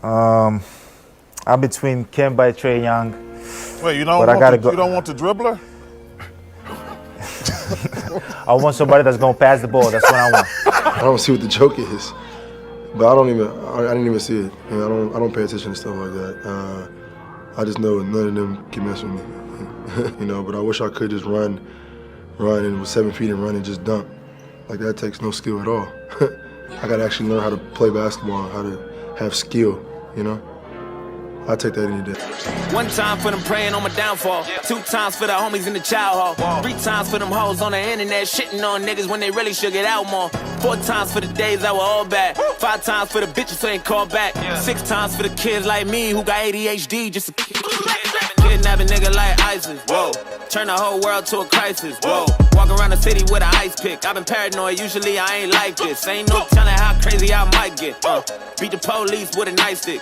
I'm between Kemba and Trae Young. Wait, you But you don't want the dribbler? I want somebody that's gonna pass the ball. That's what I want. I don't see what the joke is, but I didn't even see it. You know, I don't pay attention to stuff like that. I just know none of them can mess with me. You know, but I wish I could just run and with 7 feet and run and just dunk. Like that takes no skill at all. I gotta actually learn how to play basketball, how to have skill, you know? I take that any day. 1 time for them praying on my downfall. 2 times for the homies in the child hall. 3 times for them hoes on the internet shitting on niggas when they really should get out more. 4 times for the days that were all bad. 5 times for the bitches who ain't called back. 6 times for the kids like me who got ADHD just to kidnap a nigga like ISIS. Whoa. Turn the whole world to a crisis. Whoa. Walk around the city with an ice pick. I've been paranoid, usually I ain't like this. Ain't no telling how crazy I might get. Beat the police with a nightstick.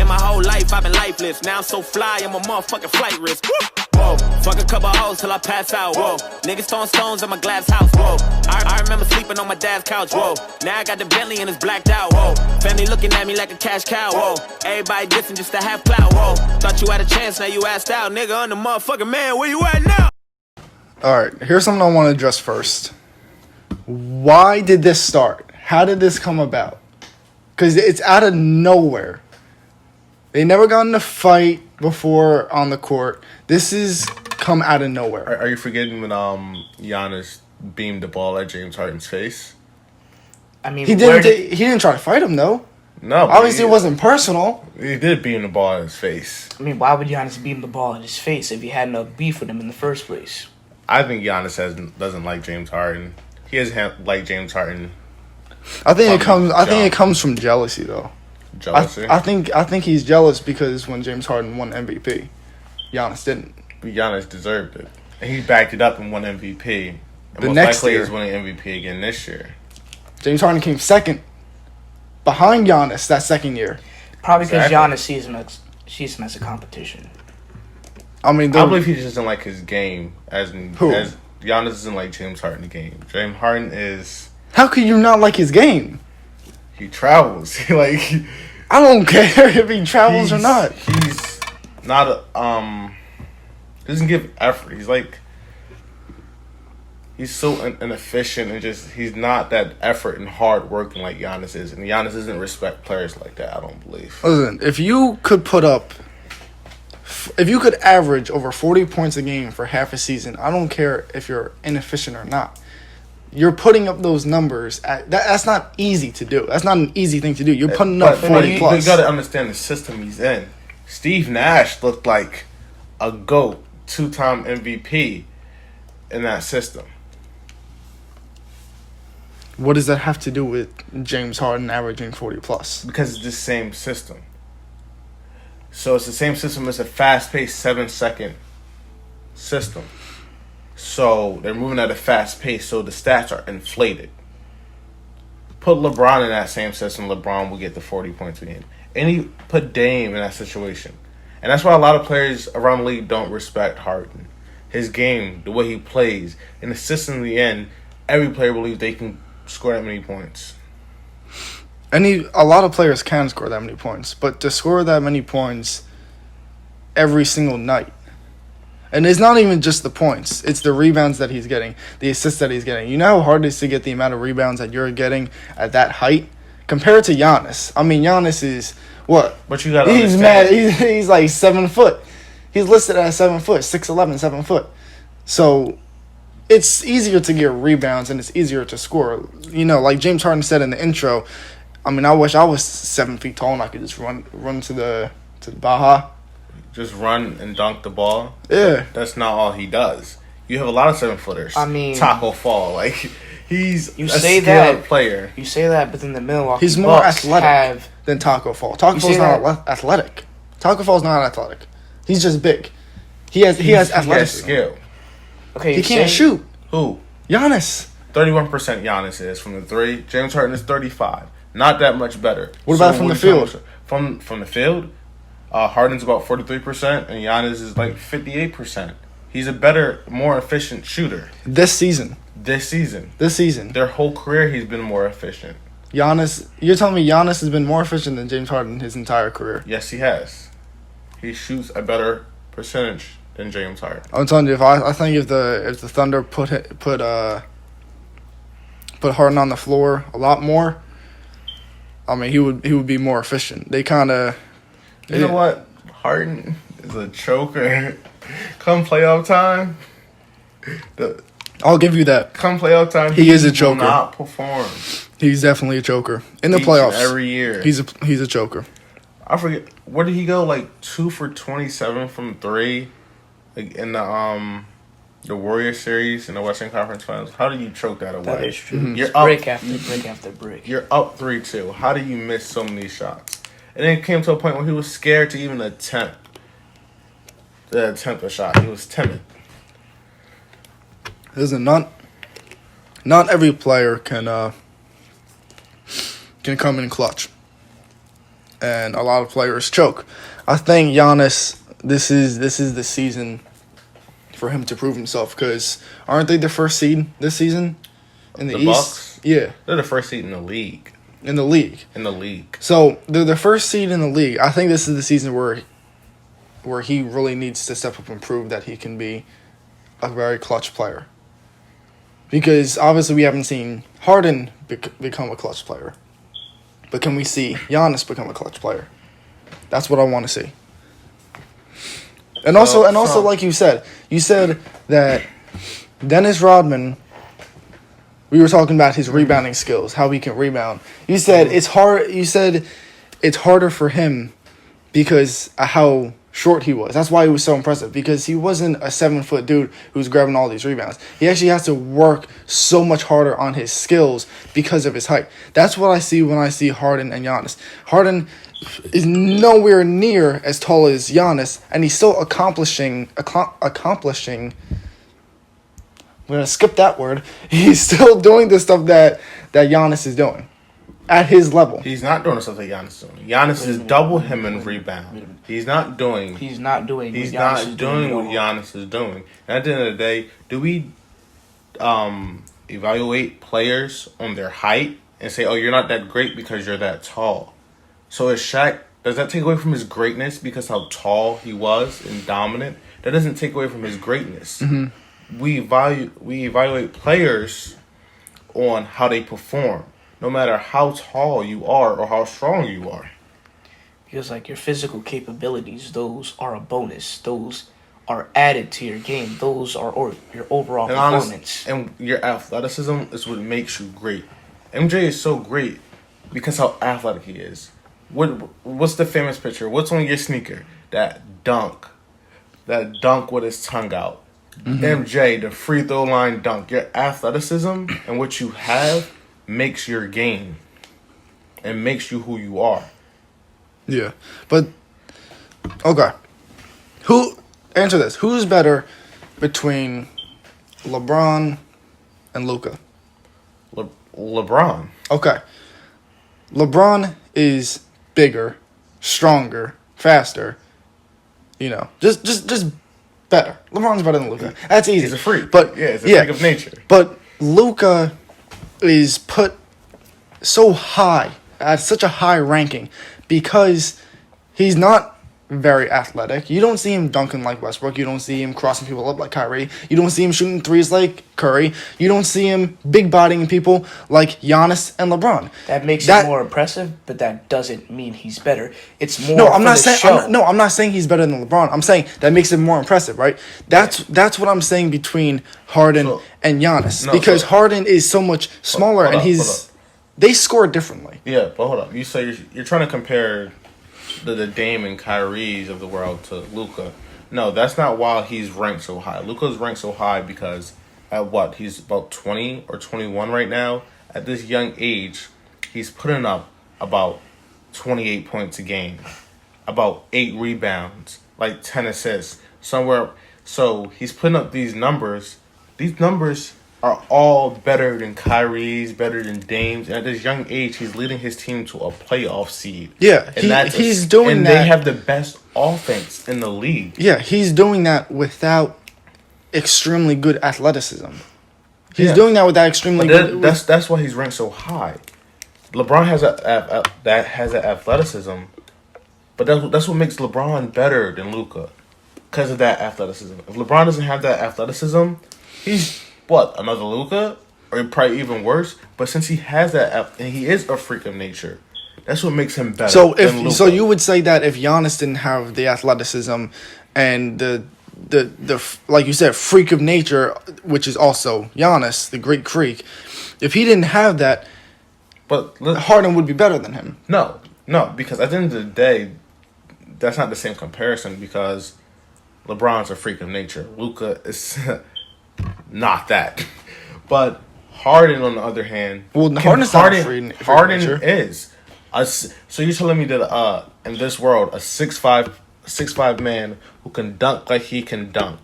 In my whole life, I've been lifeless. Now I'm so fly, I'm a motherfucking flight risk. Whoa, fuck a couple hoes till I pass out. Whoa, niggas throwing stones at my glass house. Whoa, I remember sleeping on my dad's couch. Whoa, now I got the Bentley and it's blacked out. Whoa, family looking at me like a cash cow. Whoa, everybody dissing just to have clout. Whoa, thought you had a chance, now you asked out. Nigga, I'm the motherfucking man, where you at now? All right, here's something I want to address first. Why did this start? How did this come about? Because it's out of nowhere. They never got in a fight before on the court. This is come out of nowhere. Are you forgetting when Giannis beamed the ball at James Harden's face? I mean, He didn't try to fight him though. No, Obviously, it wasn't personal. He did beam the ball at his face. I mean, why would Giannis beam the ball in his face if he had no beef with him in the first place? I think Giannis doesn't like James Harden. He doesn't like James Harden. I think it comes from jealousy though. Jealousy. I think he's jealous because when James Harden won MVP, Giannis didn't. But Giannis deserved it. And he backed it up and won MVP. And The most next likely year. he's winning MVP again this year. James Harden came second behind Giannis that second year. Probably because Exactly. Giannis sees him as a competition. I mean, I believe he just doesn't like his game. As Who? Giannis doesn't like James Harden's game. James Harden is... how could you not like his game? He travels. I don't care if he travels or not. He's not a... doesn't give effort. He's so inefficient and just... he's not that effort and hard working like Giannis is. And Giannis doesn't respect players like that, I don't believe. Listen, if you could average over 40 points a game for half a season, I don't care if you're inefficient or not. You're putting up those numbers. That's not easy to do. That's not an easy thing to do. You're putting up 40 plus. You got to understand the system he's in. Steve Nash looked like a GOAT, 2-time MVP in that system. What does that have to do with James Harden averaging 40 plus? Because it's the same system. So it's the same system. It's a fast-paced 7-second system. So they're moving at a fast pace, so the stats are inflated. Put LeBron in that same system, LeBron will get the 40 points a game. And he put Dame in that situation. And that's why a lot of players around the league don't respect Harden. His game, the way he plays. In the system, in the end, every player believes they can score that many points. A lot of players can score that many points, but to score that many points every single night, and it's not even just the points, it's the rebounds that he's getting, the assists that he's getting. You know how hard it is to get the amount of rebounds that you're getting at that height compared to Giannis. I mean, Giannis is what? But you gotta he's understand. mad. He's like 7 foot. He's listed as 7 foot, 6'11", 7 foot. So it's easier to get rebounds and it's easier to score. You know, like James Harden said in the intro. I mean, I wish I was 7 feet tall and I could just run to the Baja. Just run and dunk the ball. Yeah. That's not all he does. You have a lot of 7-footers. I mean, Taco Fall. Like, he's you a say skilled that player. You say that, but then the Milwaukee He's more Bucks athletic than Taco Fall. Taco You Fall's say not athletic. Taco Fall's not athletic. He's just big. He has athleticism. He has skill. Okay, He can't shoot. Who? Giannis. 31% Giannis is from the three. James Harden is 35. Not that much better. What about from the field? From the field, Harden's about 43%, and Giannis is like 58%. He's a better, more efficient shooter. This season. This season. Their whole career, he's been more efficient. Giannis, you're telling me Giannis has been more efficient than James Harden his entire career? Yes, he has. He shoots a better percentage than James Harden. I'm telling you, I think if the Thunder put Harden on the floor a lot more, I mean he would be more efficient. They kind of, You know what? Harden is a choker. Come playoff time, I'll give you that. come playoff time, He is a will choker. not perform He's definitely a choker in the each playoffs. and every year. He's a choker. I forget where did he go? Like 2 for 27 from 3, like in the Warriors series in the Western Conference Finals. How do you choke that away? That is true. You're It's up. brick after brick after brick. You're up 3-2. How do you miss so many shots? And then it came to a point where he was scared to even attempt a shot. He was timid. Listen, not every player can come in clutch, and a lot of players choke. I think Giannis, this is the season for him to prove himself, because aren't they the first seed this season in the East? Bucks? Yeah, They're the first seed in the league. in the league. So they're the first seed in the league. I think this is the season where he really needs to step up and prove that he can be a very clutch player. Because obviously we haven't seen Harden become a clutch player. But can we see Giannis become a clutch player? That's what I want to see. And also, like you said that Dennis Rodman, we were talking about his rebounding skills, how he can rebound. You said it's harder for him because of how short he was. That's why he was so impressive, because he wasn't a 7-foot dude who was grabbing all these rebounds. He actually has to work so much harder on his skills because of his height. That's what I see when I see Harden and Giannis. Harden is nowhere near as tall as Giannis, and he's still accomplishing. I'm gonna skip that word. He's still doing the stuff that Giannis is doing at his level. He's not doing the stuff that Giannis is doing. Giannis is double him in rebound. He's not doing what Giannis is doing. And at the end of the day, do we evaluate players on their height and say, oh, you're not that great because you're that tall? So is Shaq, does that take away from his greatness because how tall he was and dominant? That doesn't take away from his greatness. Mm-hmm. We evaluate players on how they perform, no matter how tall you are or how strong you are. Because like your physical capabilities, those are a bonus. Those are added to your game. Those are your overall performance. And your athleticism is what makes you great. MJ is so great because how athletic he is. What's the famous picture? What's on your sneaker? That dunk with his tongue out. Mm-hmm. MJ, the free throw line dunk. Your athleticism and what you have makes your game and makes you who you are. Yeah, but okay. Answer this? Who's better between LeBron and Luka? LeBron. Okay. LeBron is bigger, stronger, faster. You know, just better. LeBron's better than Luka. That's easy. He's a freak. But it's a freak of nature. But Luka is put so high, at such a high ranking, because he's not very athletic. You don't see him dunking like Westbrook. You don't see him crossing people up like Kyrie. You don't see him shooting threes like Curry. You don't see him big bodying people like Giannis and LeBron. That makes it more impressive, but that doesn't mean he's better. It's more. I'm not saying he's better than LeBron. I'm saying that makes it more impressive, right? That's what I'm saying between Harden and Giannis, because Harden is so much smaller and they score differently. Yeah, but hold up. You say you're trying to compare the Dame and Kyries of the world to Luka. No, that's not why he's ranked so high. Luka's ranked so high because he's about 20 or 21 right now. At this young age, he's putting up about 28 points a game, about 8 rebounds, like 10 assists, somewhere. So he's putting up these numbers. These numbers are all better than Kyrie's, better than Dame's. And at this young age, he's leading his team to a playoff seed. Yeah, he's doing that. And they have the best offense in the league. Yeah, he's doing that without extremely good athleticism. He's doing that with that extremely good. That's why he's ranked so high. LeBron has that has an athleticism, but that's what makes LeBron better than Luka, because of that athleticism. If LeBron doesn't have that athleticism, he's another Luka, or probably even worse. But since he has that, and he is a freak of nature, that's what makes him better. So you would say that if Giannis didn't have the athleticism and the like you said, freak of nature, which is also Giannis, the Greek freak, if he didn't have that, but Harden would be better than him. No, because at the end of the day, that's not the same comparison, because LeBron's a freak of nature. Luka is not that. But Harden, on the other hand, Harden's not a freak of Harden nature. is. So you're telling me that in this world, a 6'5" man who can dunk like he can dunk,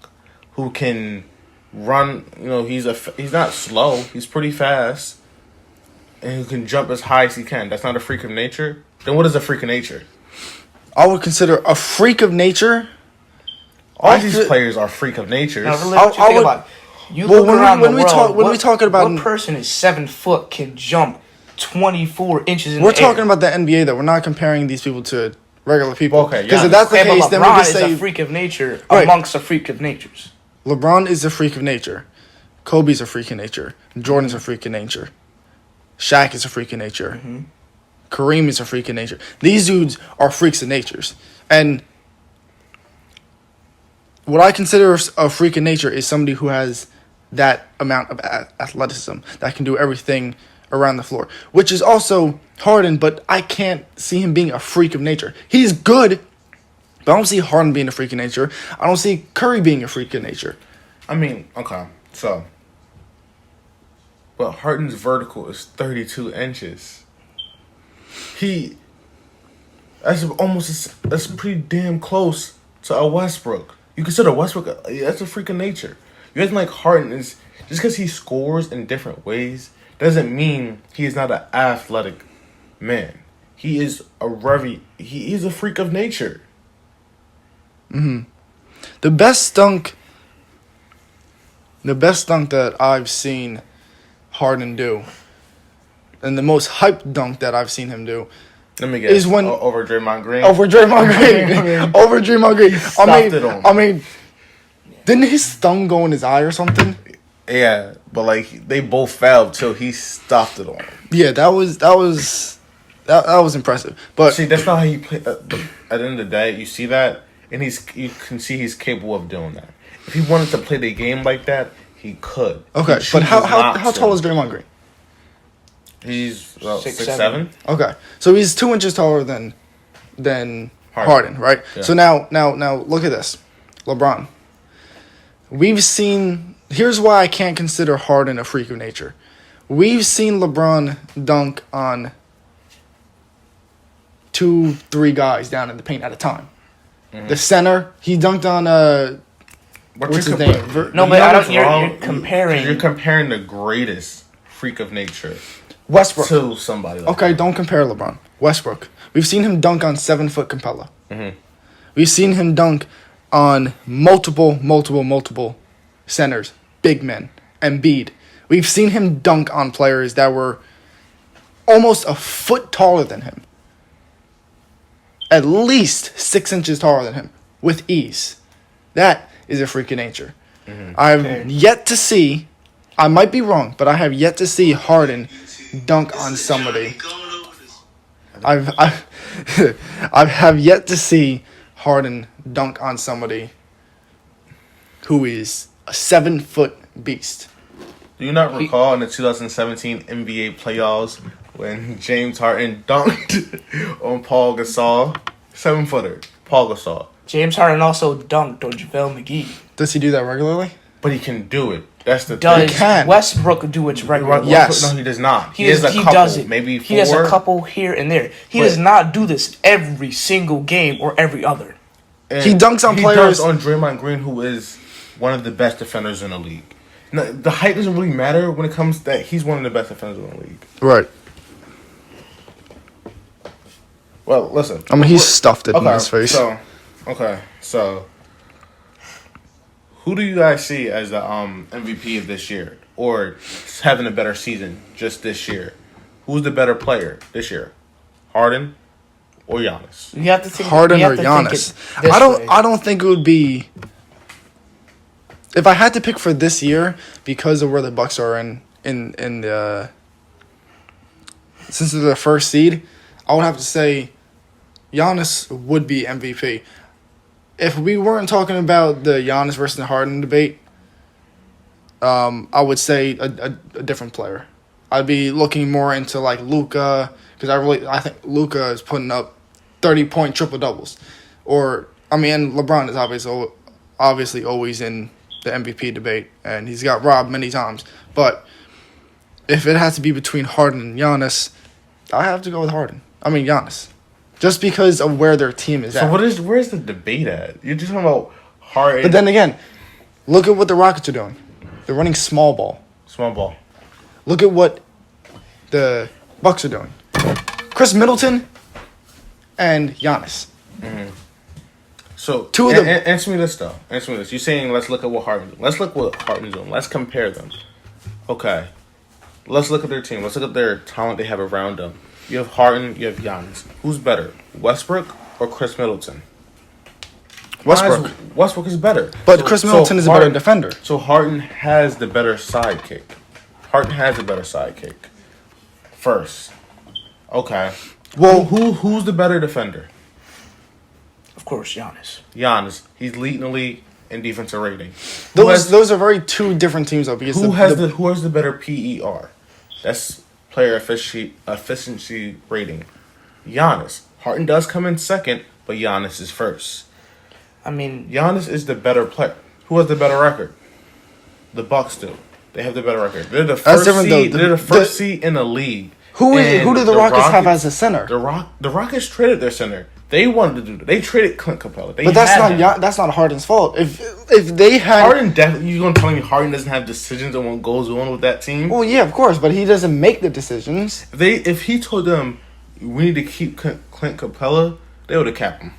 who can run, he's not slow, he's pretty fast, and who can jump as high as he can, that's not a freak of nature? Then what is a freak of nature? I would consider a freak of nature. All these players are freak of nature. Now, really, what you think about? You look around the world. What person is 7 foot can jump 24 inches in the air? We're talking about the NBA, though. We're not comparing these people to regular people. Okay, because if that's the case, then we just say LeBron is a freak of nature amongst the freak of natures. LeBron is a freak of nature. Kobe's a freak of nature. Jordan's a freak of nature. Shaq is a freak of nature. Mm-hmm. Kareem is a freak of nature. These dudes are freaks of natures. And what I consider a freak of nature is somebody who has that amount of athleticism, that can do everything around the floor, which is also Harden, but I can't see him being a freak of nature. He's good, but I don't see Harden being a freak of nature. I don't see Curry being a freak of nature. I mean, okay, so, but Harden's vertical is 32 inches. That's pretty damn close to a Westbrook. You consider Westbrook, that's a freak of nature. You guys like Harden is, just because he scores in different ways, doesn't mean he is not an athletic man. He is he is a freak of nature. Mm-hmm. The best dunk that I've seen Harden do, and the most hyped dunk that I've seen him do, let me guess, is when over Draymond Green. Over Draymond Green. I mean, didn't his thumb go in his eye or something? Yeah, but like they both fell till he stopped it on him. Yeah, that was impressive. But see, that's not how you play. At the end of the day, you see that, and you can see he's capable of doing that. If he wanted to play the game like that, he could. Okay, but how tall is Draymond Green? He's 6'7". Okay, so he's 2 inches taller than Harden, right? Yeah. So now look at this, LeBron. We've seen. Here's why I can't consider Harden a freak of nature. We've seen LeBron dunk on 2-3 guys down in the paint at a time. Mm-hmm. The center, he dunked on what's his name? No, but I don't. You're comparing. You're comparing the greatest freak of nature, Westbrook, to somebody. Okay, don't compare LeBron. Westbrook. We've seen him dunk on 7-foot Capella. Mm-hmm. We've seen him dunk on multiple centers, big men, Embiid. We've seen him dunk on players that were almost a foot taller than him. At least 6 inches taller than him, with ease. That is a freak of nature. Mm-hmm. I've yet to see, I might be wrong, but I have yet to see Harden dunk on somebody. I have yet to see Harden dunk on somebody who is a 7-foot beast. Do you not recall in the 2017 NBA playoffs when James Harden dunked on Paul Gasol? 7-footer, Paul Gasol. James Harden also dunked on JaVale McGee. Does he do that regularly? But he can do it. That's the thing. Does Westbrook do it regularly? Yes. No, he does not. He does it. Maybe 4. He has a couple here and there. He does not do this every single game or every other. And he dunks on players. He dunks on Draymond Green, who is one of the best defenders in the league. Now, the height doesn't really matter when it comes to that. He's one of the best defenders in the league. Right. Well, listen. I mean, he's stuffed it in his face. So, who do you guys see as the MVP of this year, or having a better season just this year? Who's the better player this year? Harden or Giannis? You have to think Harden you or have to think Giannis. it this way. I don't think it would be. If I had to pick for this year, because of where the Bucks are in the since they're the first seed, I would have to say Giannis would be MVP. If we weren't talking about the Giannis versus Harden debate, I would say a different player. I'd be looking more into like Luka, because I think Luka is putting up 30-point triple doubles, and LeBron is obviously always in the MVP debate, and he's got robbed many times. But if it has to be between Harden and Giannis, I have to go with Giannis, just because of where their team is at. So where's the debate at? You're just talking about Harden. But then again, look at what the Rockets are doing. They're running small ball. Small ball. Look at what the Bucks are doing. Chris Middleton and Giannis. Mm-hmm. So Two of them. Answer me this though. Answer me this. You're saying let's look at what Harden's doing. Let's look what Harden's doing. Let's compare them. Okay. Let's look at their team. Let's look at their talent they have around them. You have Harden. You have Giannis. Who's better, Westbrook or Chris Middleton? Westbrook. Westbrook is better. But Chris Middleton is a better defender. So Harden has the better sidekick. First. Okay. Well, who's the better defender? Of course, Giannis. Giannis. He's leading the league in defensive rating. Those are very two different teams though. Because who has the better PER? That's player efficiency rating. Giannis. Harden does come in second, but Giannis is first. I mean, Giannis is the better player. Who has the better record? The Bucks do. They have the better record. They're the first seed. They're the first seed in the league. Who do the Rockets have as a center? The Rockets traded their center. They wanted to do that. They traded Clint Capella. But that's not Harden's fault. If they had Harden, definitely, you gonna tell me Harden doesn't have decisions on what goes on with that team? Well, yeah, of course, but he doesn't make the decisions. If he told them we need to keep Clint Capella, they would have kept him.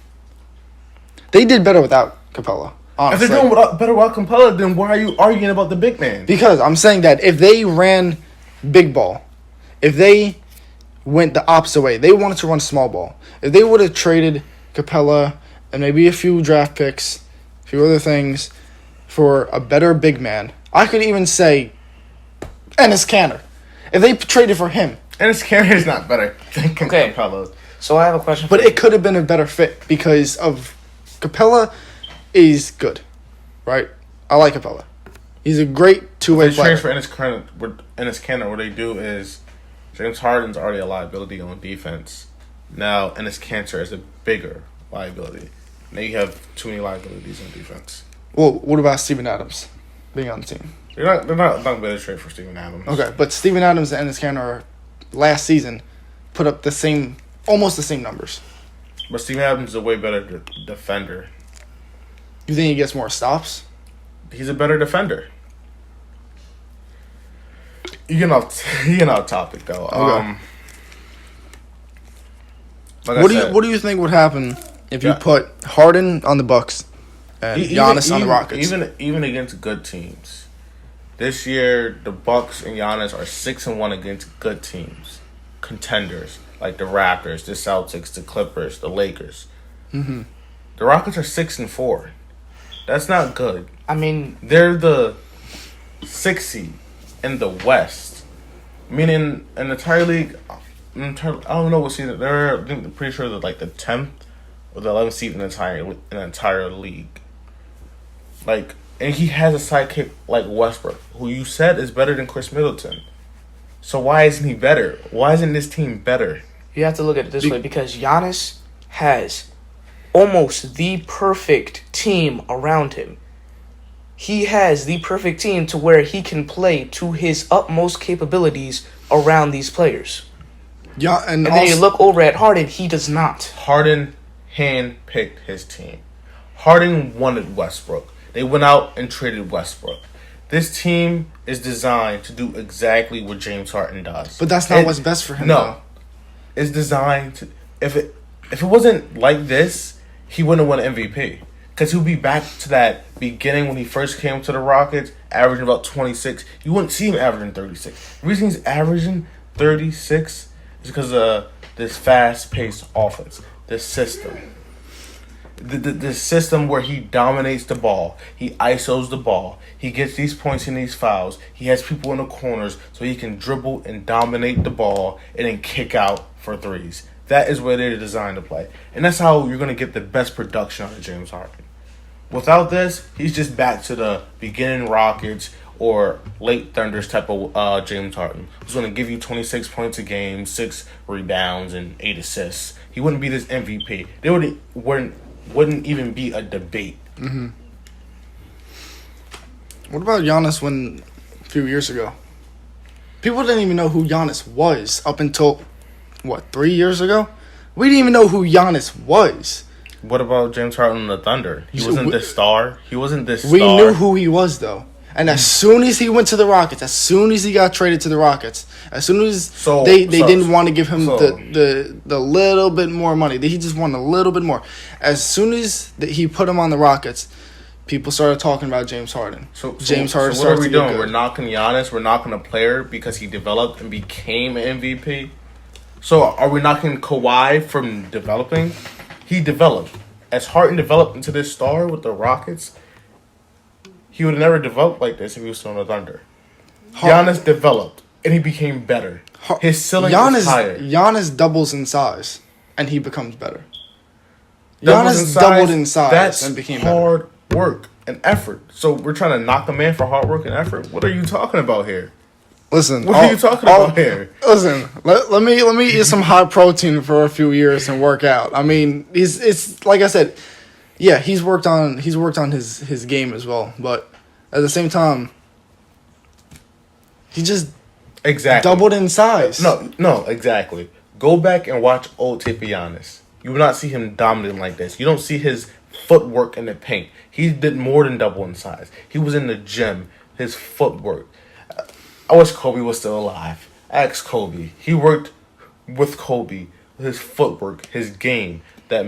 They did better without Capella. Honestly. If they're doing better without Capella, then why are you arguing about the big man? Because I'm saying that if they ran big ball, if they went the opposite way, they wanted to run small ball. If they would have traded Capella and maybe a few draft picks, a few other things for a better big man, I could even say Enes Kanter. If they traded for him. Enes Kanter is not better than Capella. So I have a question But it could have been a better fit because of Capella is good, right? I like Capella. He's a great two-way player. Transfer Enes Kanter, what they do is James Harden's already a liability on defense. Now Enes Kanter is a bigger liability. Now you have too many liabilities on defense. Well, what about Steven Adams being on the team? They're not better trade for Steven Adams. Okay, but Steven Adams and Enes Kanter last season put up almost the same numbers. But Steven Adams is a way better defender. You think he gets more stops? He's a better defender. You get off topic though. Okay. What do you think would happen if you put Harden on the Bucks and Giannis on the Rockets? Even against good teams. This year the Bucks and Giannis are 6-1 against good teams. Contenders like the Raptors, the Celtics, the Clippers, the Lakers. Mm-hmm. The Rockets are 6-4. That's not good. I mean, they're the 6th seed in the West, meaning an entire league. I don't know what season they're. I'm pretty sure they're like the 10th or the 11th seed in the entire league. Like, and he has a sidekick like Westbrook, who you said is better than Chris Middleton. So why isn't he better? Why isn't this team better? You have to look at it this way, because Giannis has almost the perfect team around him. He has the perfect team to where he can play to his utmost capabilities around these players. Yeah, and then you look over at Harden, he does not. Harden handpicked his team. Harden wanted Westbrook. They went out and traded Westbrook. This team is designed to do exactly what James Harden does. But that's not what's best for him. No. It's designed to... If it wasn't like this, he wouldn't have won MVP. Because he'll be back to that beginning when he first came to the Rockets, averaging about 26. You wouldn't see him averaging 36. The reason he's averaging 36 is because of this fast-paced offense, this system. The system where he dominates the ball, he isos the ball, he gets these points and these fouls, he has people in the corners so he can dribble and dominate the ball and then kick out for threes. That is where they're designed to play. And that's how you're going to get the best production out of James Harden. Without this, he's just back to the beginning Rockets or late Thunders type of James Harden, who's going to give you 26 points a game, 6 rebounds, and 8 assists. He wouldn't be this MVP. They wouldn't even be a debate. Mm-hmm. What about Giannis a few years ago? People didn't even know who Giannis was up until, 3 years ago? We didn't even know who Giannis was. What about James Harden and the Thunder? He wasn't this star. We knew who he was, though. And as soon as he went to the Rockets, as soon as he got traded to the Rockets, as soon as they didn't want to give him the little bit more money, he just wanted a little bit more. As soon as he put him on the Rockets, people started talking about James Harden. James Harden. So what are we doing? We're knocking Giannis. We're knocking a player because he developed and became an MVP. So are we knocking Kawhi from developing? He developed. As Harden developed into this star with the Rockets, he would have never developed like this if he was still on the Thunder. Giannis developed, and he became better. His ceiling is higher. Giannis doubles in size, and he becomes better. Giannis doubled in size and became better. Hard work and effort. So we're trying to knock a man for hard work and effort? What are you talking about here? Listen, what are you talking about here? Listen, let me eat some high protein for a few years and work out. I mean, it's like I said, yeah, he's worked on his game as well, but at the same time, he just doubled in size. No, exactly. Go back and watch old tape of Giannis. You will not see him dominating like this. You don't see his footwork in the paint. He did more than double in size. He was in the gym. His footwork. I wish Kobe was still alive. Ask Kobe. He worked with Kobe. His footwork, his game, that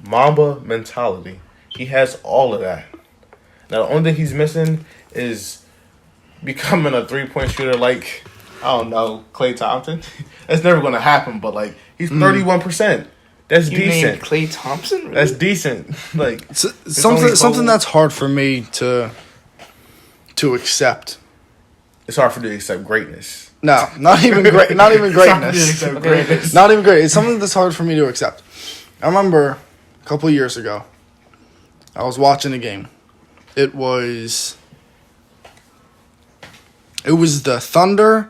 Mamba mentality. He has all of that. Now, the only thing he's missing is becoming a three-point shooter like, I don't know, Klay Thompson. That's never going to happen, but, like, he's 31%. That's you decent. Named Klay Thompson? Really? That's decent. Like something that's hard for me to accept. It's hard for me to accept greatness. No, not even great. Not even greatness. Greatness. Not even great. It's something that's hard for me to accept. I remember a couple of years ago, I was watching a game. It was the Thunder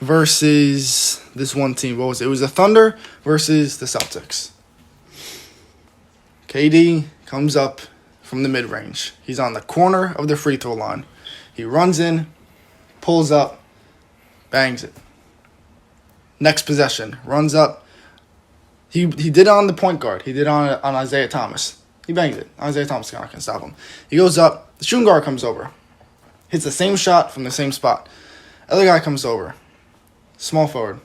versus this one team. What was it? It was the Thunder versus the Celtics. KD comes up from the mid-range. He's on the corner of the free throw line. He runs in, pulls up, bangs it. Next possession, runs up. He did it on the point guard. He did it on Isaiah Thomas. He bangs it. Isaiah Thomas can't stop him. He goes up. The shooting guard comes over. Hits the same shot from the same spot. Other guy comes over. Small forward.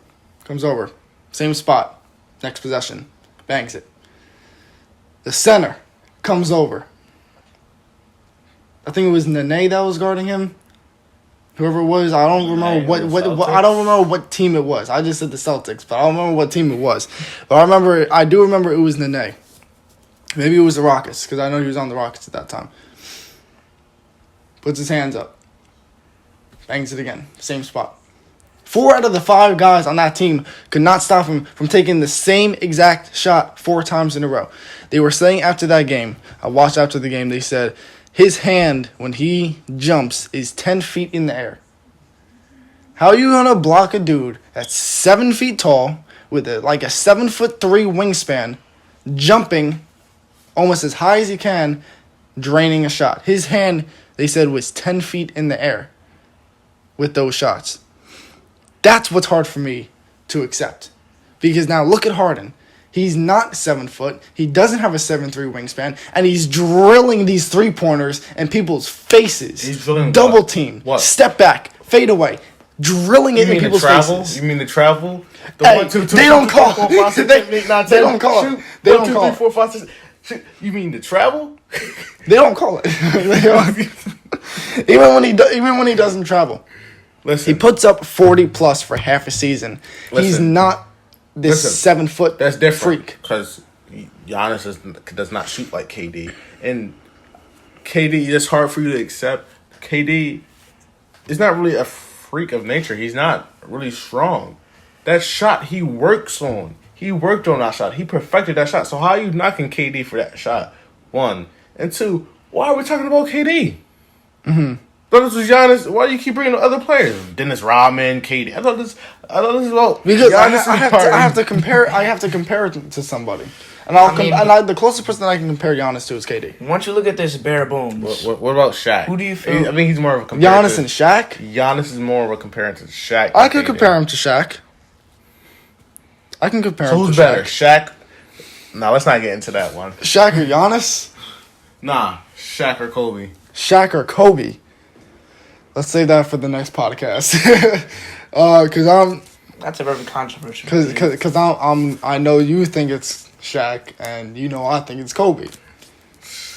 Comes over. Same spot. Next possession. Bangs it. The center comes over. I think it was Nene that was guarding him. Whoever it was, I don't remember what I don't remember what team it was. I just said the Celtics, but I don't remember what team it was. But I do remember it was Nene. Maybe it was the Rockets, because I know he was on the Rockets at that time. Puts his hands up. Bangs it again. Same spot. 4 out of the 5 guys on that team could not stop him from taking the same exact shot 4 times in a row. They were saying after that game, I watched after the game, they said, his hand, when he jumps, is 10 feet in the air. How are you going to block a dude that's 7 feet tall with a 7'3" wingspan, jumping almost as high as he can, draining a shot? His hand, they said, was 10 feet in the air with those shots. That's what's hard for me to accept. Because now look at Harden. He's not 7 foot. He doesn't have a 7'3" wingspan. And he's drilling these 3-pointers in people's faces. He's drilling double what? team. What? Step back. Fade away. Drilling it in people's faces. You mean the travel? Hey, 1, 2, 3, they don't call it. They don't call it. They don't call it. 1, 2, 3, 4, 5, 6. You mean the travel? They don't call it. Even when he doesn't travel. Listen. He puts up 40 plus for half a season. He's Listen. not this 7 foot That's different freak. because Giannis does not shoot like KD, and KD. It's hard for you to accept. KD is not really a freak of nature. He's not really strong. That shot he works on. He worked on that shot. He perfected that shot. So how are you knocking KD for that shot? 1 and 2. Why are we talking about KD? Thought this was Giannis. Why do you keep bringing other players? Dennis Rodman, KD. I thought this was about Because Giannis I and have Harden. to compare. I have to compare it to somebody, and the closest person that I can compare Giannis to is KD. Once you look at this bare bones, What about Shaq? Who do you feel- I think he's more of a comparator. Giannis and Shaq. Giannis is more of a comparator to Shaq. I than could KD. compare him to Shaq. I can compare So him who's to better, Shaq. Shaq? Nah, let's not get into that one. Shaq or Giannis? Nah, Shaq or Kobe. Shaq or Kobe? Let's save that for the next podcast. Cause that's a very controversial. I know you think it's Shaq and you know I think it's Kobe.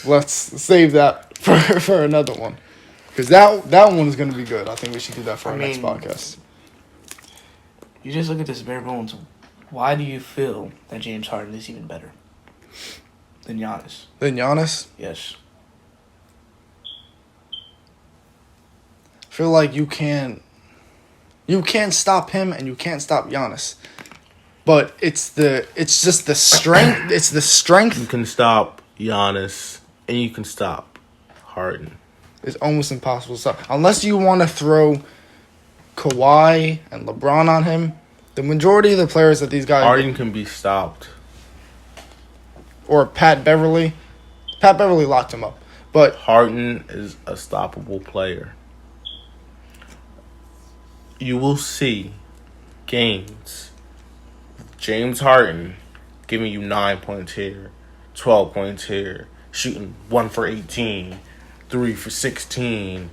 Let's save that for another one. Cause that one is gonna be good. I think we should do that for our next podcast. You just look at this bare bones. Why do you feel that James Harden is even better than Giannis? Then Giannis, Yes. I feel like you can't stop him and you can't stop Giannis. But it's just the strength. It's the strength. You can stop Giannis and you can stop Harden. It's almost impossible to stop unless you want to throw Kawhi and LeBron on him. The majority of the players that these guys Harden can be stopped. or Pat Beverly locked him up. But Harden is a stoppable player. You will see games with James Harden giving you 9 points here, 12 points here, shooting 1 for 18, 3 for 16.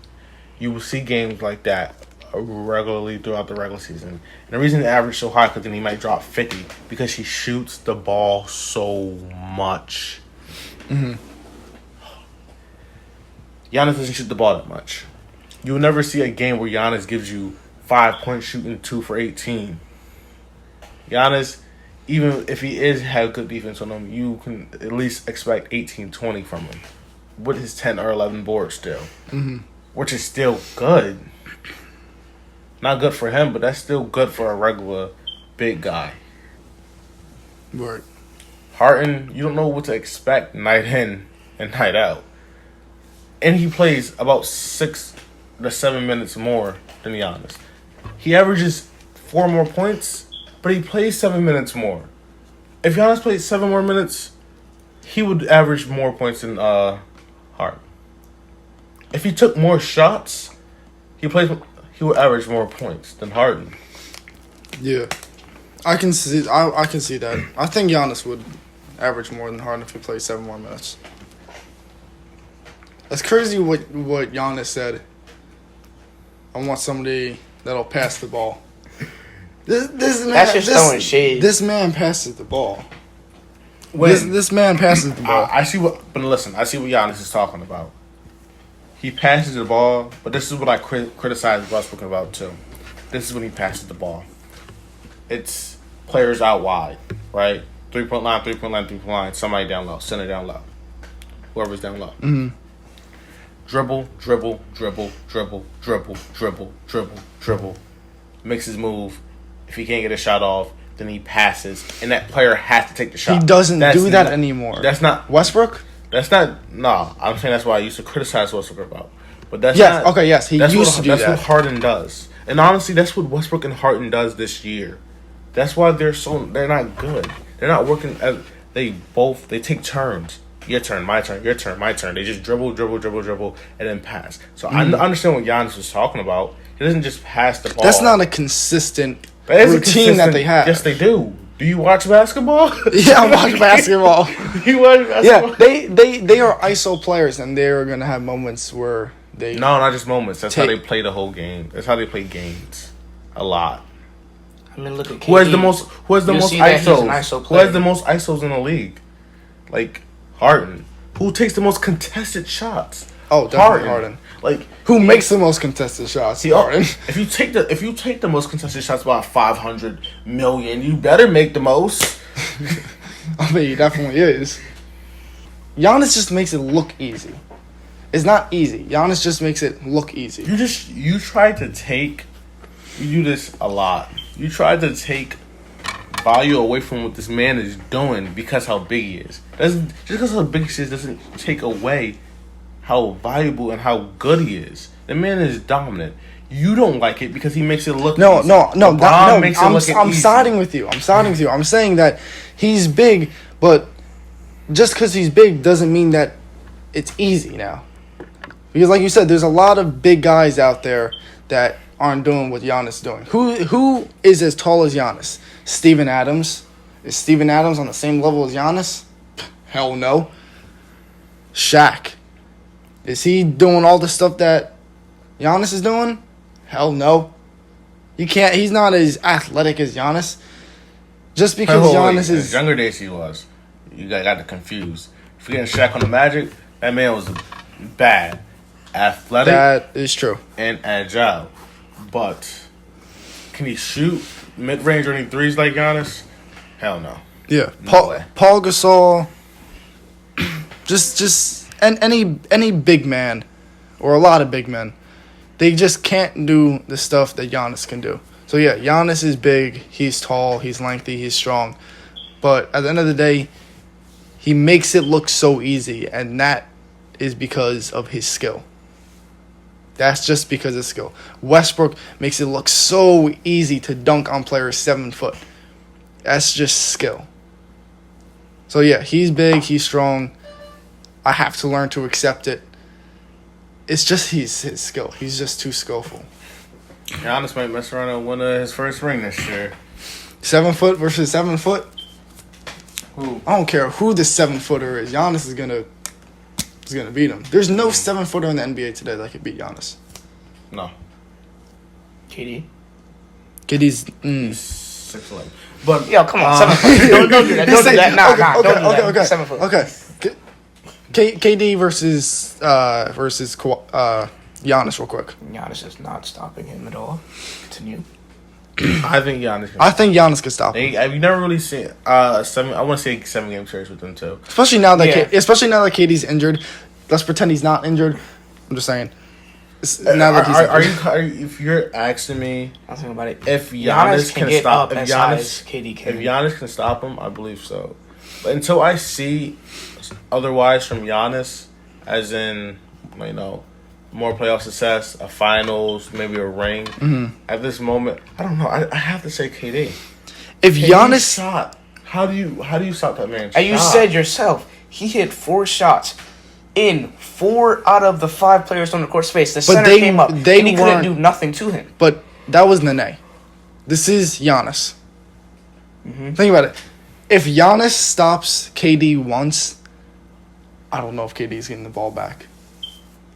You will see games like that regularly throughout the regular season. And the reason the average is so high because then he might drop 50 because he shoots the ball so much. Giannis doesn't shoot the ball that much. You will never see a game where Giannis gives you 5 points shooting 2 for 18. Giannis, even if he have good defense on him, you can at least expect 18-20 from him with his 10 or 11 boards still, which is still good. Not good for him, but that's still good for a regular big guy. word. Harden, you don't know what to expect night in and night out. And he plays about 6 to 7 minutes more than Giannis. He averages 4 more points, but he plays 7 minutes more. If Giannis played 7 more minutes, he would average more points than Harden. If he took more shots, he would average more points than Harden. Yeah, I can see that. I think Giannis would average more than Harden if he played 7 more minutes. That's crazy what Giannis said. I want somebody that'll pass the ball. This man, That's just throwing shade. This man passes the ball. When- This man passes the ball. I see what Giannis is talking about. He passes the ball, but this is what I criticize Westbrook about too. This is when he passes the ball. It's players out wide, right? 3-point line, 3-point line, 3-point line. Somebody down low, center down low. Whoever's down low. Mm-hmm. Dribble, dribble, dribble, dribble, dribble, dribble, dribble, dribble. Makes his move. If he can't get a shot off, then he passes, and that player has to take the shot. He doesn't That's do that not- anymore. That's not Westbrook? That's not. No, I'm saying that's why I used to criticize Westbrook about. But that's Yes, not, okay, yes, he that's used what, to do that's that. what Harden does, and honestly, that's what Westbrook and Harden does this year. That's why they're not good. They're not working. They take turns. Your turn, my turn, your turn, my turn. They just dribble, and then pass. So I understand what Giannis was talking about. He doesn't just pass the ball. That's not a consistent That is a routine that they have. Yes, they do. Do you watch basketball? Yeah, I watch basketball. You watch basketball? Yeah, they are ISO players, and they are gonna have moments where they No, not just moments. That's how Take- they play the whole game. That's how they play games. A lot. I mean, look at KD. Who has the most see that he's an ISOs? ISO Who player. has the most ISOs in the league? Like Harden. Who takes the most contested shots? Oh, definitely Harden. Like Who makes the most contested shots? Harden. If you take the most contested shots about 500 million, you better make the most. I mean, he definitely is. Giannis just makes it look easy. It's not easy. Giannis just makes it look easy. You do this a lot. You try to take value away from what this man is doing because how big he is. Just because how big he is doesn't take away how valuable and how good he is. The man is dominant. You don't like it because he makes it look easy. I'm siding with you. I'm saying that he's big, but just because he's big doesn't mean that it's easy now. Because like you said, there's a lot of big guys out there that aren't doing what Giannis is doing. Who is as tall as Giannis? Steven Adams. Is Steven Adams on the same level as Giannis? Hell no. Shaq. Is he doing all the stuff that Giannis is doing? Hell no. He's not as athletic as Giannis. Just because Giannis is... In his younger days he was. You got it confused. Forgetting Shaq on the Magic, that man was bad. Athletic. That is true. And agile. But can he shoot mid-range or any threes like Giannis? Hell no. Yeah. No way. Paul Gasol... And any big man, or a lot of big men, they just can't do the stuff that Giannis can do. So yeah, Giannis is big, he's tall, he's lengthy, he's strong. But at the end of the day, he makes it look so easy, and that is because of his skill. That's just because of skill. Westbrook makes it look so easy to dunk on players 7 foot. That's just skill. So yeah, he's big, he's strong. I have to learn to accept it. It's just his skill. He's just too skillful. Giannis might mess around and win his first ring this year. 7 foot versus 7 foot? Who? I don't care who the 7-footer is. Giannis is gonna beat him. There's no 7-footer in the NBA today that could beat Giannis. No. KD. KD's 6'11". But yo, come on, 7 foot. Don't do that. Don't do that. Nah, don't do that. 7 foot. Okay. KD versus Giannis real quick. Giannis is not stopping him at all. Continue. I think Giannis. I think Giannis can stop him. Have you never really seen I want to say 7-game series with them too. Especially now that KD's injured. Let's pretend he's not injured. I'm just saying. Now that he's if you're asking me, I'm thinking about it. If Giannis can get stop, up if KD can. If Giannis can stop him, I believe so. But until I see otherwise from Giannis, as in, more playoff success, a finals, maybe a ring. Mm-hmm. At this moment, I don't know. I have to say KD. If Giannis shot, how do you stop that man? And you said yourself, he hit 4 shots in 4 out of the 5 players on the court space. The center came up, and he couldn't do nothing to him. But that was Nene. This is Giannis. Mm-hmm. Think about it. If Giannis stops KD once, I don't know if KD's getting the ball back.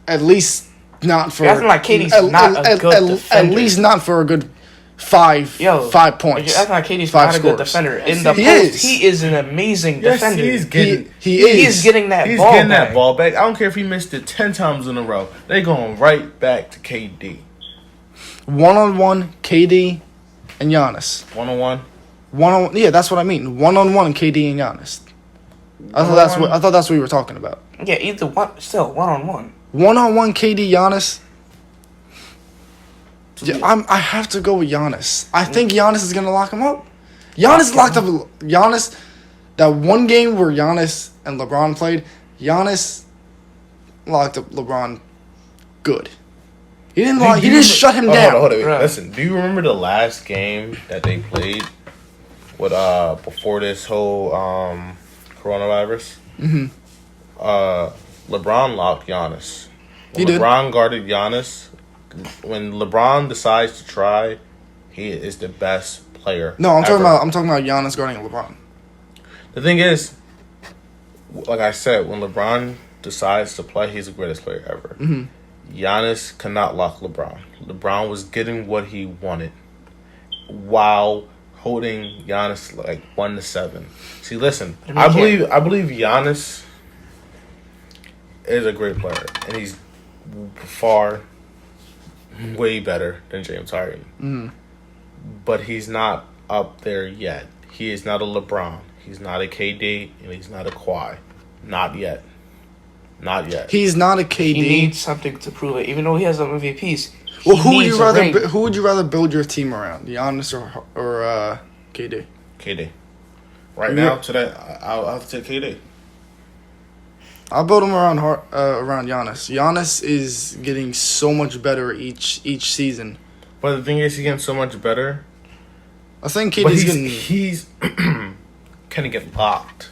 At least not for... You're acting like KD's not a good defender. At least not for a good 5 points. You're acting like KD's not a good defender. In the post, he is an amazing defender. He's getting... He is getting that ball back. He's getting that ball back. I don't care if he missed it 10 times in a row. They're going right back to KD. 1-on-1, KD and Giannis. 1-on-1? 1-on-1, yeah, that's what I mean. 1-on-1, KD and Giannis. I thought that's what we were talking about. Yeah, either one. Still 1-on-1. 1-on-1, KD, Giannis. Yeah, I have to go with Giannis. I think Giannis is gonna lock him up. Giannis locked up. Giannis, that one game where Giannis and LeBron played, Giannis locked up LeBron. Good. He didn't shut him down. Hold on. Listen, do you remember the last game that they played with before this whole coronavirus? Mm-hmm. LeBron locked Giannis. When LeBron guarded Giannis. When LeBron decides to try, he is the best player. No, I'm talking about Giannis guarding LeBron. The thing is, like I said, when LeBron decides to play, he's the greatest player ever. Mm-hmm. Giannis cannot lock LeBron. LeBron was getting what he wanted while holding Giannis like 1-7. See, listen, I believe Giannis is a great player, and he's far, way better than James Harden. But he's not up there yet. He is not a LeBron. He's not a KD, and he's not a Kawhi. Not yet. Not yet. He's not a KD. He needs something to prove it. Even though he has some MVPs. Well, who would you rather build your team around, Giannis or KD? KD. Right now, today, I'll have to take KD. I'll build him around Giannis. Giannis is getting so much better each season. But the thing is, he's getting so much better. I think But KD's getting. he's can get locked.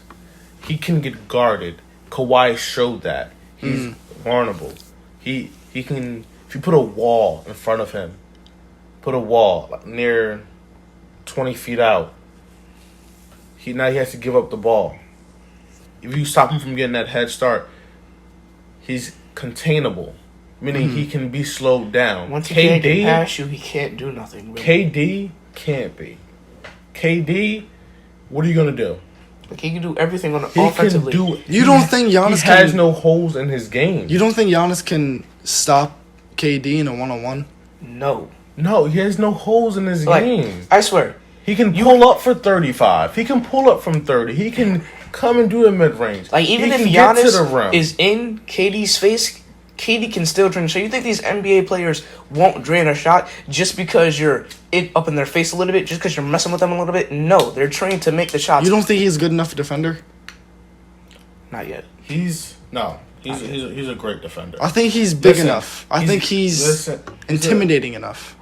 He can get guarded. Kawhi showed that. He's vulnerable. He can. If you put a wall in front of him, put a wall near 20 feet out, now he has to give up the ball. If you stop him from getting that head start, he's containable, meaning he can be slowed down. Once he can't get past you, he can't do nothing. Really. KD can't be. KD, what are you gonna do? Like he can do everything on the He offensively. can do. You don't think Giannis has no holes in his game? You don't think Giannis can stop KD in a 1-on-1? No. No, he has no holes in his game. I swear. He can pull up for 35. He can pull up from 30. He can come and do the mid range. Like even if Giannis is in KD's face, KD can still drain. So you think these NBA players won't drain a shot just because you're up in their face a little bit, just because you're messing with them a little bit? No, they're trained to make the shots. You don't think he's good enough a defender? Not yet. He's a great defender. I think he's big enough. I think he's intimidating enough.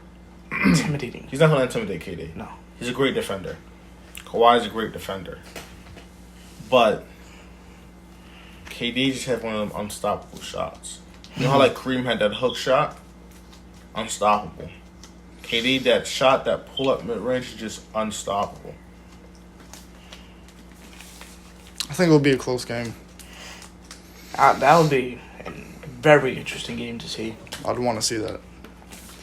Intimidating. He's not going to intimidate KD. No. He's a great defender. Kawhi's a great defender. But KD just had one of them unstoppable shots. You know how like Kareem had that hook shot? Unstoppable. KD, that shot, that pull-up mid-range is just unstoppable. I think it'll be a close game. That would be a very interesting game to see. I'd want to see that.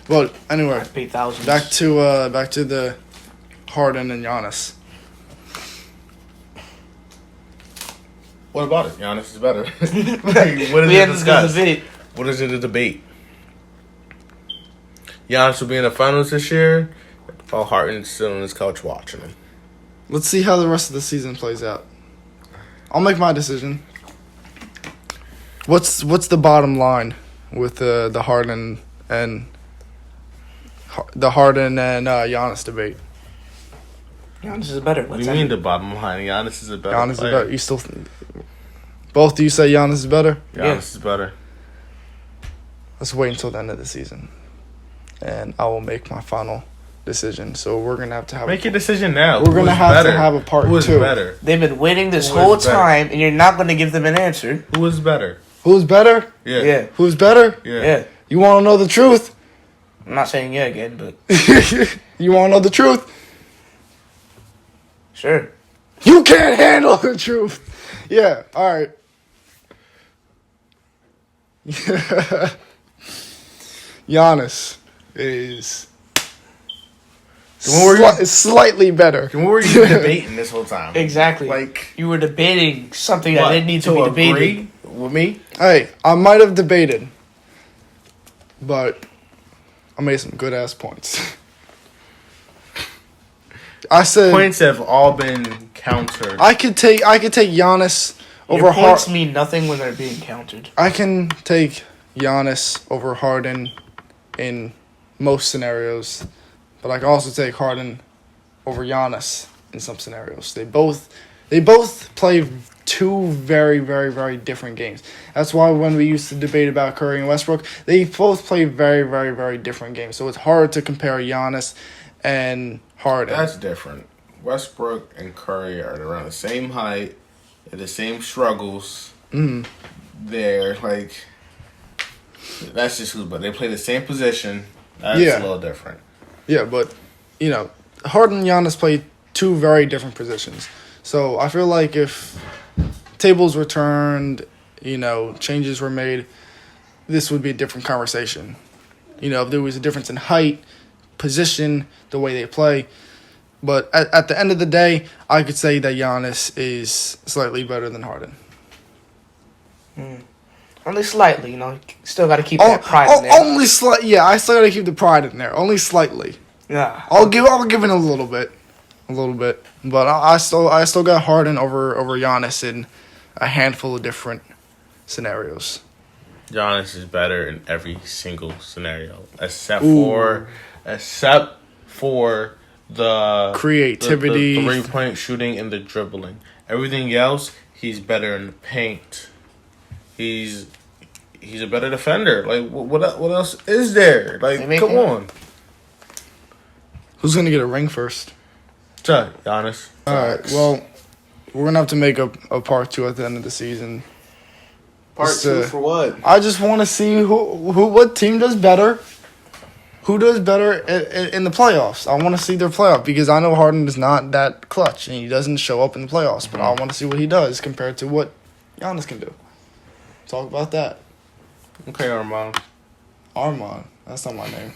But anyway, I'd pay thousands. back to the Harden and Giannis. What about it? Giannis is better. What is it to discuss? What is it to debate? Giannis will be in the finals this year. While Harden's still on his couch watching him. Let's see how the rest of the season plays out. I'll make my decision. What's the bottom line with the Harden and Giannis debate? Giannis is better. What do you mean the bottom line? Giannis is a better Giannis player. is better. You still both of you say Giannis is better? Giannis is better. Let's wait until the end of the season, and I will make my final decision. So we're gonna have to have Make your decision now. We're gonna have to have a part Who is 2. better? They've been waiting this Who whole is better? time, and you're not going to give them an answer. Who is better? Who's better? Yeah. Yeah. Who's better? Yeah. You want to know the truth? I'm not saying yeah again, but You want to know the truth? sure. You can't handle the truth. Yeah. All right. Giannis is slightly better. What were you debating this whole time? Exactly. Like You were debating something that what, didn't need to be debated. agree with me? Hey, I might have debated, but I made some good ass points. I said Points have all been countered. I could take Giannis over Your points Harden. mean nothing when they're being countered. I can take Giannis over Harden in most scenarios, but I can also take Harden over Giannis in some scenarios. They both play two very, very, very different games. That's why when we used to debate about Curry and Westbrook, they both play very, very, very different games. So it's hard to compare Giannis and Harden. That's different. Westbrook and Curry are around the same height, the same struggles. They're like, that's just who's, but they play the same position. That's a little different. Yeah, but, Harden and Giannis play two very different positions. So I feel like if tables were turned, changes were made, this would be a different conversation. If there was a difference in height, position, the way they play. But at the end of the day, I could say that Giannis is slightly better than Harden. Only slightly, Still got to keep that pride in there. Only slight. Yeah, I still got to keep the pride in there. Only slightly. Yeah. I'll give it a little bit. But I still got Harden over Giannis in a handful of different scenarios. Giannis is better in every single scenario, except for the creativity, the 3-point shooting, and the dribbling. Everything else, he's better in the paint. He's a better defender. Like what else is there? Like come on. Who's gonna get a ring first? Giannis. All right. Well, we're gonna have to make a part 2 at the end of the season. Part 2 for what? I just want to see what team does better. Who does better in the playoffs? I want to see their playoff because I know Harden is not that clutch and he doesn't show up in the playoffs. But I want to see what he does compared to what Giannis can do. Talk about that. Okay, Armand. Armand. That's not my name.